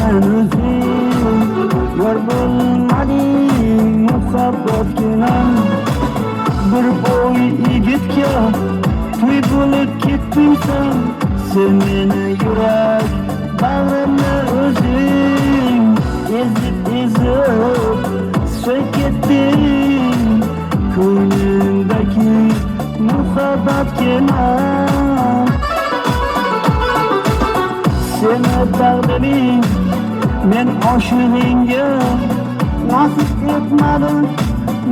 men o'zim yor bo'lmading muhabbatginam bir boy yigitga to'y bo'lib ketdingsan sen meni yurak bag'rimni o'zing ezib so'y ketding ko'nglimdagi muhabbatgina seni taqdiring men oshig'ingga nasib etmadim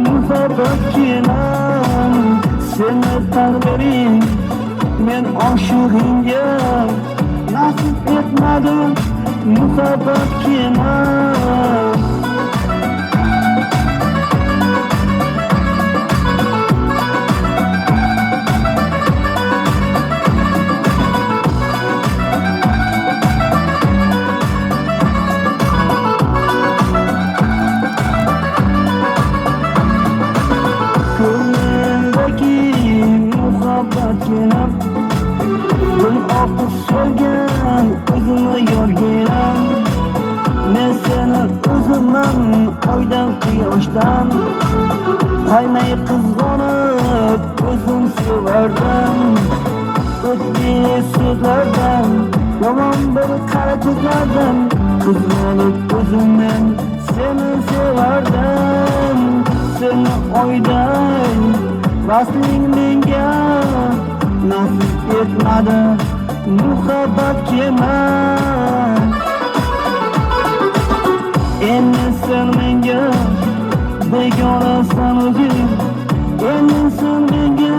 muhabbatgina seni taqdiring men oshig'ingga nasib etmadim muhabbatgina Dil oqib solgan o'zimni yorgiram men seni o'zimman oydan quyoshdan qaynay qizg'onib o'zim sevardim o'tgan so'zlardan yomon bir qara ko'zlardan qizg'onib o'zimman seni sevardim seni oyday vasling menga nasib etmadi muhabbatgina endi sen menga begonasan o'zing endi sen menga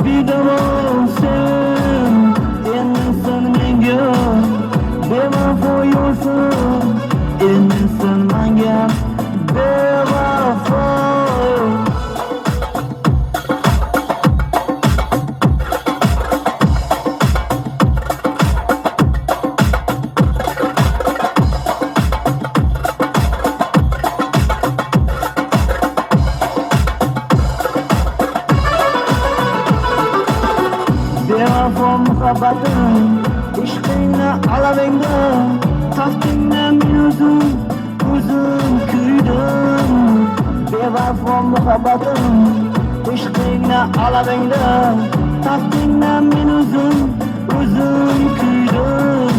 bedavorsan endi sen menga bevafo yo'qsan endi sen menga bevafo Bevafo muhabbatim ishqingni alavingda taftingdan men o'zim kuydim bevafo muhabbatim ishqingni alavingda taftingdan men o'zim kuydim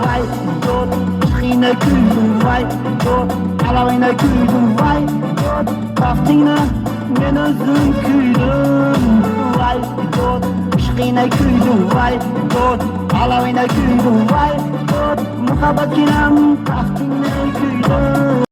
vay dod ishqingni kuydim vay dod alavingni kuydim vay dod taftingdan men o'zim kuydim vay dod ishqingni kuydim vay dod alavingni kuydim vay dod muhabbatginam taftingni kuydim